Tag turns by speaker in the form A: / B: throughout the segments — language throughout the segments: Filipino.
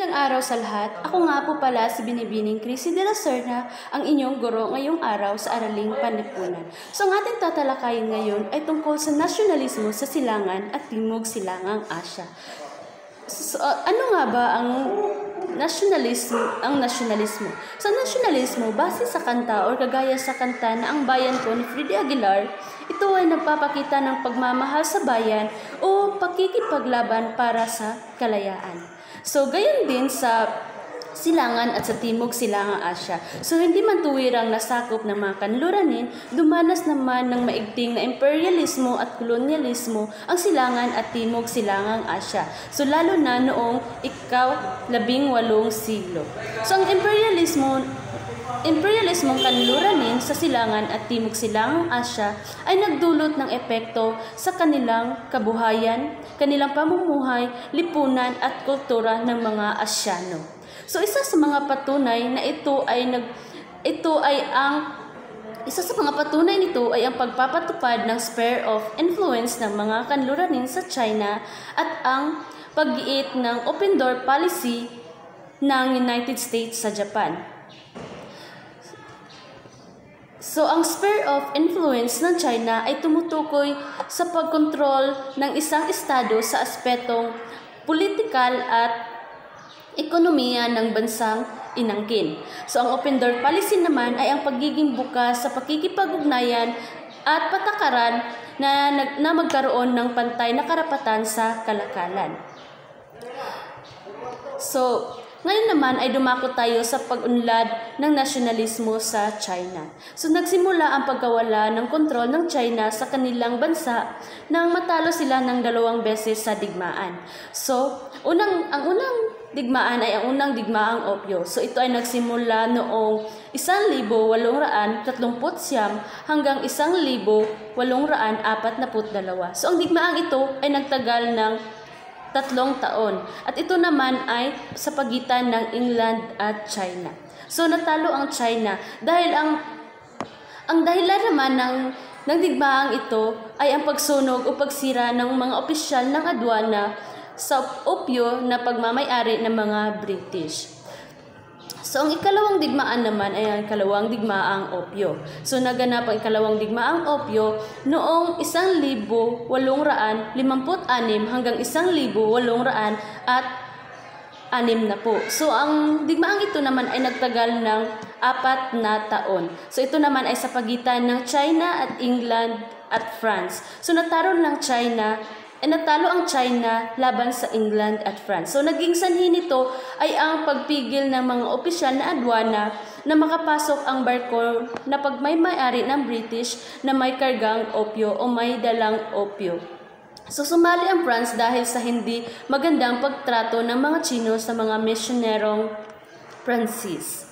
A: Magandang araw sa lahat. Ako nga po pala si Binibining Crissy de la Serna, ang inyong guro ngayong araw sa Araling Panlipunan. So ang ating tatalakayin ngayon ay tungkol sa nasyonalismo sa Silangan at Timog Silangang Asya. So, ano nga ba ang nasyonalismo? Sa nasyonalismo, base sa kanta o kagaya sa kanta na Ang Bayan Ko ni Freddy Aguilar, ito ay nagpapakita ng pagmamahal sa bayan o pakikipaglaban para sa kalayaan. So, gayon din sa Silangan at sa Timog Silangang Asya. So, hindi man tuwirang nasakop ng mga kanluranin, dumanas naman ng maigting na imperialismo at kolonyalismo ang Silangan at Timog Silangang Asya. So, lalo na noong ika-18 siglo. So, ang imperialismong kanluranin sa Silangan at Timog Silangang Asya ay nagdulot ng epekto sa kanilang kabuhayan, kanilang pamumuhay, lipunan at kultura ng mga Asyano. So isa sa mga patunay nito ay ang pagpapatupad ng sphere of influence ng mga kanluranin sa China at ang paggiit ng open door policy ng United States sa Japan. So, ang sphere of influence ng China ay tumutukoy sa pagkontrol ng isang estado sa aspetong politikal at ekonomiya ng bansang inangkin. So, ang open door policy naman ay ang pagiging bukas sa pakikipag-ugnayan at patakaran na magkaroon ng pantay na karapatan sa kalakalan. So, ngayon naman ay dumako tayo sa pag-unlad ng nasyonalismo sa China. So nagsimula ang pagkawala ng kontrol ng China sa kanilang bansa nang matalo sila ng 2 beses sa digmaan. So, ang unang digmaan ay ang unang digmaang Opyo. So ito ay nagsimula noong 1839 hanggang 1842. So ang digmaang ito ay nagtagal ng 3 taon. At ito naman ay sa pagitan ng England at China. So natalo ang China dahil ang dahilan naman ng digmaang ito ay ang pagsunog o pagsira ng mga opisyal ng adwana sa opyo na pagmamay-ari ng mga British. So, ang ikalawang digmaan naman ay ang ikalawang digmaang Opyo. So, naganap ang ikalawang digmaang Opyo noong 1856 hanggang 1860. So, ang digmaang ito naman ay nagtagal ng 4 na taon. So, ito naman ay sa pagitan ng China at England at France. So, natalo ang China laban sa England at France. So, naging sanhi nito ay ang pagpigil ng mga opisyal na adwana na makapasok ang barko na pagmay-ari ng British na may kargang opyo o may dalang opyo. So, sumali ang France dahil sa hindi magandang pagtrato ng mga Chino sa mga misyonerong Pransis.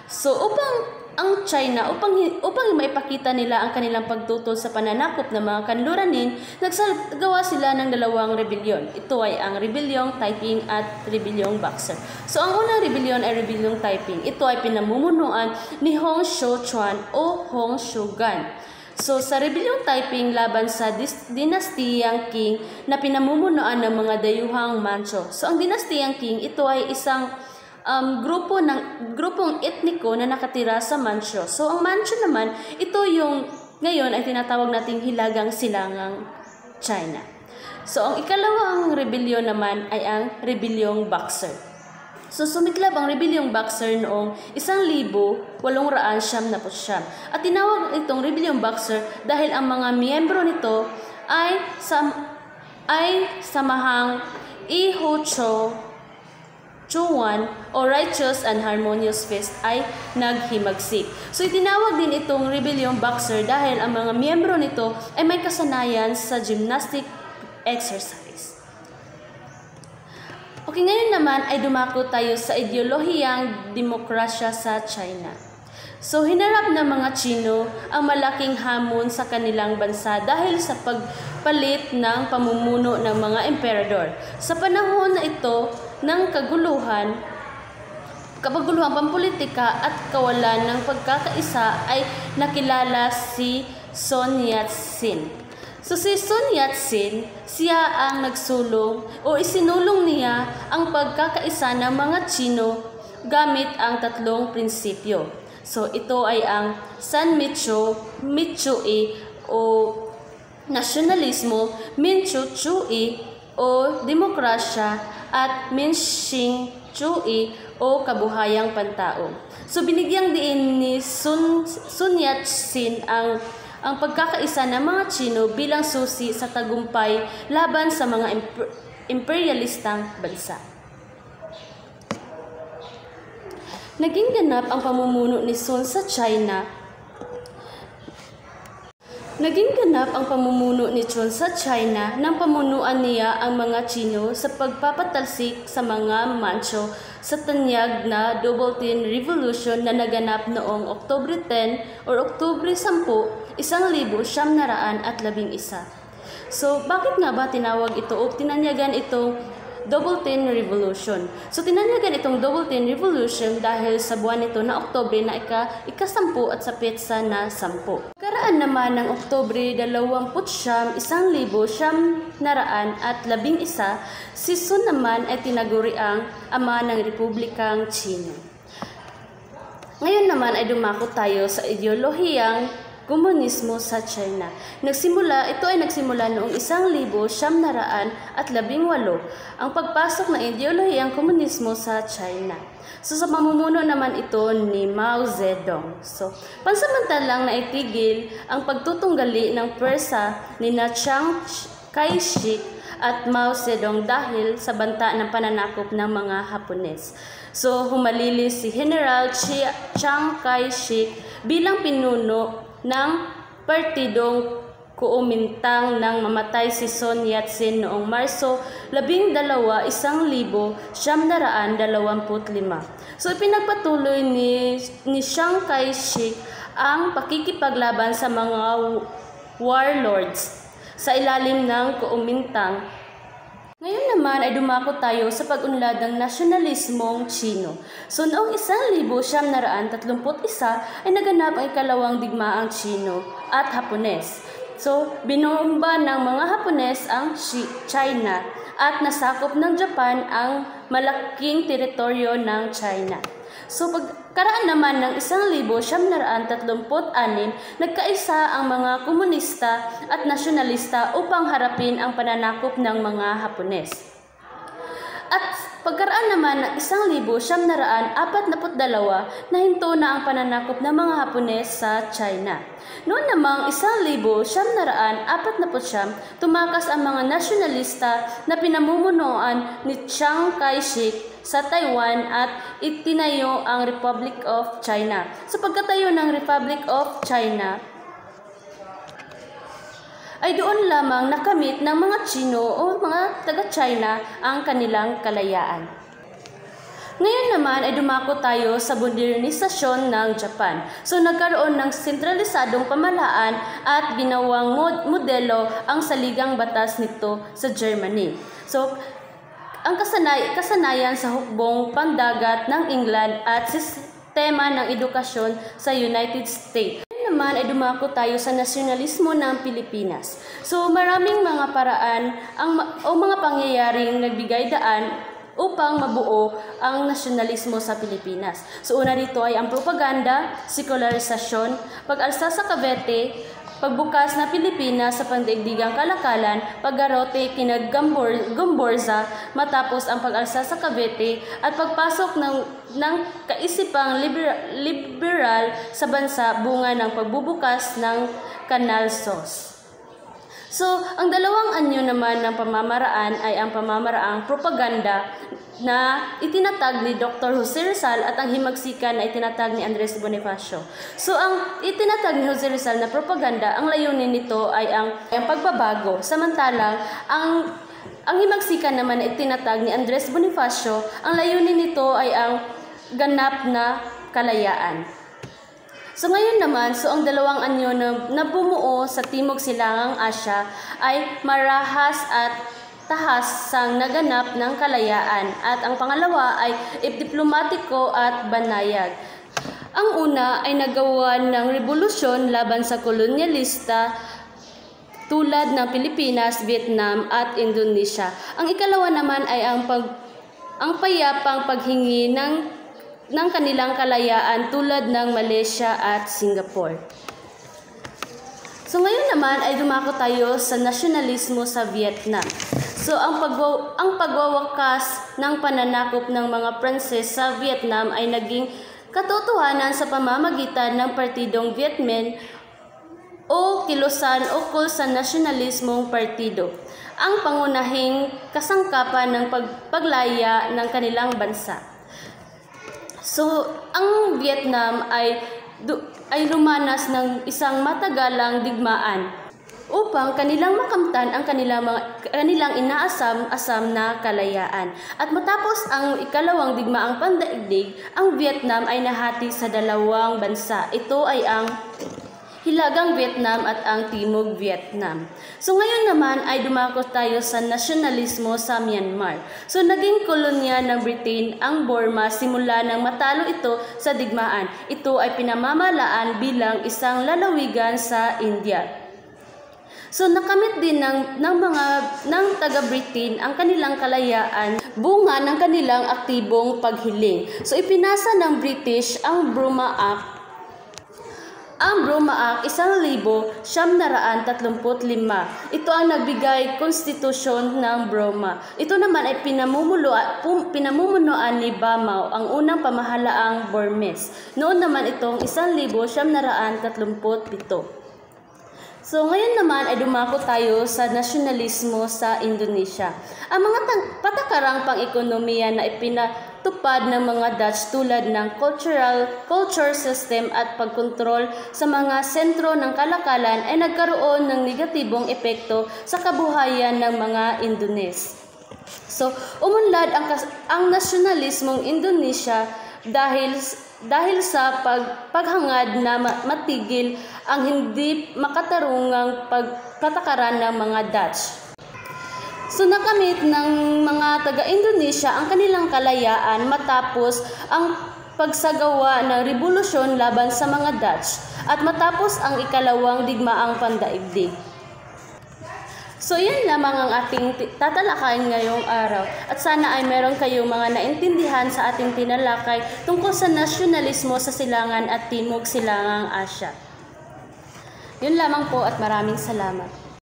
A: So, upang maipakita nila ang kanilang pagtutol sa pananakop ng mga kanluranin, nagsagawa sila ng 2 rebelyon. Ito ay ang Rebelyong Taiping at Rebelyong Boxer. So, ang unang rebelyon ay Rebelyong Taiping. Ito ay pinamumunuan ni Hong Xiuquan o Hong Xiugan. So, sa Rebelyong Taiping laban sa dinastiyang Qing na pinamumunuan ng mga dayuhang Manchu. So, ang dinastiyang Qing, ito ay isang grupong etniko na nakatira sa Manchu. So, ang Manchu naman, ito yung ngayon ay tinatawag nating Hilagang Silangang China. So, ang ikalawang rebelyon naman ay ang Rebelyong Boxer. So, sumiklab ang Rebelyong Boxer noong 1899. At tinawag itong Rebelyong Boxer dahil ang mga miyembro nito ay samahang Chuan o Righteous and Harmonious Fist ay naghimagsik. So, itinawag din itong Rebelyong Boxer dahil ang mga miyembro nito ay may kasanayan sa gymnastic exercise. Okay, ngayon naman ay dumako tayo sa ideolohiyang demokrasya sa China. So, hinarap ng mga Chino ang malaking hamon sa kanilang bansa dahil sa pagpalit ng pamumuno ng mga emperador. Sa panahon na ito ng kaguluhan pampolitika at kawalan ng pagkakaisa ay nakilala si Sun Yat-sen. So si Sun Yat-sen, siya ang nagsulong o isinulong niya ang pagkakaisa ng mga Tsino gamit ang tatlong prinsipyo. So ito ay ang Sanmincho, Mincho-e o nasyonalismo, Mincho-chu-e o demokrasya at Minxing-chu-e o kabuhayang pantao. So binigyang diin ni Sun Yat-sen ang pagkakaisa ng mga Tsino bilang susi sa tagumpay laban sa mga imperialistang bansa. Naging ganap ang pamumuno ni Sun sa China. Nang pamunuan niya ang mga Tsino sa pagpapatalsik sa mga Mancho sa tanyag na Double-Tin Revolution na naganap noong Oktubre 10 or Oktubre 10, 1911. So, bakit nga ba tinawag ito o tinanyagan itong Double-Tin Revolution? So, tinanyagan itong Double-Tin Revolution dahil sa buwan nito na Oktubre na ika-10 at sa petsa na 10. Karaan naman ng Oktubre 29, 1911, si Sun naman ay tinaguriang ama ng Republikang Tsino. Ngayon naman ay dumako tayo sa ideolohiyang komunismo sa China. Ito ay nagsimula noong 1918 ang pagpasok ng ideolohiyang komunismo sa China. So sa pamumuno naman ito ni Mao Zedong. So pansamantalang naitigil ang pagtutunggali ng pwersa ni Chiang Kai-shek at Mao Zedong dahil sa banta ng pananakop ng mga Hapones. So humalili si General Chiang Kai-shek bilang pinuno ng partidong Kuomintang nang mamatay si Sun Yat-sen noong Marso 12, 1925. So ipinagpatuloy ni Chiang Kai-shek ang pakikipaglaban sa mga warlords sa ilalim ng Kuomintang. Ngayon naman ay dumako tayo sa pag-unlad ng nasyonalismong Tsino. So noong 1931 ay naganap ang ikalawang digmaang Tsino at Hapones. So binomba ng mga Hapones ang China at nasakop ng Japan ang malaking teritoryo ng China. So pagkaraan naman ng 1936, nagkaisa ang mga komunista at nasyonalista upang harapin ang pananakop ng mga Hapones. At pagkaraan naman ng 1942, nahinto na ang pananakop ng mga Hapones sa China. Noon namang 1949, tumakas ang mga nasyonalista na pinamumunuan ni Chiang Kai-shek sa Taiwan at itinayo ang Republic of China. Sa pagkatayo ng Republic of China, ay doon lamang nakamit ng mga Tsino o mga taga-China ang kanilang kalayaan. Ngayon naman ay dumako tayo sa modernisasyon ng Japan. So nagkaroon ng sentralisadong pamahalaan at ginawang modelo ang saligang batas nito sa Germany. So ang kasanayan sa hukbong pandagat ng England at sistema ng edukasyon sa United States. Ngayon naman ay dumako tayo sa nasyonalismo ng Pilipinas. So maraming mga paraan o mga pangyayaring nagbigay daan upang mabuo ang nasyonalismo sa Pilipinas. So una dito ay ang propaganda, sekularisasyon, pag-alsa sa Cavite, pagbukas na Pilipinas sa pandaigdigang kalakalan, paggarote kinag Gomborza matapos ang pag-alsa sa Cavite at pagpasok ng kaisipang liberal sa bansa bunga ng pagbubukas ng Canal Sos. So, ang dalawang anyo naman ng pamamaraan ay ang pamamaraang propaganda na itinatag ni Dr. Jose Rizal at ang himagsikan na itinatag ni Andres Bonifacio. So, ang itinatag ni Jose Rizal na propaganda, ang layunin nito ay ang pagbabago. Samantalang, ang himagsikan naman na itinatag ni Andres Bonifacio, ang layunin nito ay ang ganap na kalayaan. So ngayon naman, ang dalawang anyo na bumuo sa Timog Silangang Asya ay marahas at tahas sang naganap ng kalayaan at ang pangalawa ay diplomatiko at banayad. Ang una ay nagawa ng revolusyon laban sa kolonyalista tulad ng Pilipinas, Vietnam at Indonesia. Ang ikalawa naman ay ang payapang paghingi ng kanilang kalayaan tulad ng Malaysia at Singapore. So ngayon naman ay dumako tayo sa nasyonalismo sa Vietnam. So ang pagwawakas ng pananakop ng mga Pranses sa Vietnam ay naging katotohanan sa pamamagitan ng Partidong Viet Minh o kilusan ukol sa nasyonalismong partido, ang pangunahing kasangkapan ng paglaya ng kanilang bansa. So ang Vietnam ay lumanas ng isang matagalang digmaan upang kanilang makamtan ang kanilang inaasam-asam na kalayaan. At matapos ang ikalawang digmaang pandaigdig, ang Vietnam ay nahati sa dalawang bansa. Ito ay ang Hilagang Vietnam at ang Timog Vietnam. So ngayon naman ay dumako tayo sa nasyonalismo sa Myanmar. So naging kolonya ng Britain ang Burma simula nang matalo ito sa digmaan. Ito ay pinamamalaan bilang isang lalawigan sa India. So nakamit din ng taga-Britain ang kanilang kalayaan, bunga ng kanilang aktibong paghiling. So ipinasa ng British ang Burma Act 1935. Ito ang nagbigay konstitusyon ng Burma. Ito naman ay pinamumunuan ni Ba Maw, ang unang pamahalaang Burmese. Noon naman itong 1937. So ngayon naman ay dumako tayo sa nasyonalismo sa Indonesia. Ang mga patakarang pang-ekonomiya na ipinatupad ng mga Dutch tulad ng culture system at pagkontrol sa mga sentro ng kalakalan ay nagkaroon ng negatibong epekto sa kabuhayan ng mga Indones. So umunlad ang nasyonalismong Indonesia dahil sa paghangad na matigil ang hindi makatarungang pagpatakaran ng mga Dutch. So nakamit ng mga taga-Indonesia ang kanilang kalayaan matapos ang pagsagawa ng revolusyon laban sa mga Dutch at matapos ang ikalawang digmaang pandaigdig. So yan lamang ang ating tatalakayin ngayong araw at sana ay meron kayong mga naintindihan sa ating tinalakay tungkol sa nasyonalismo sa Silangan at Timog Silangang Asya. Yun lamang po at maraming salamat.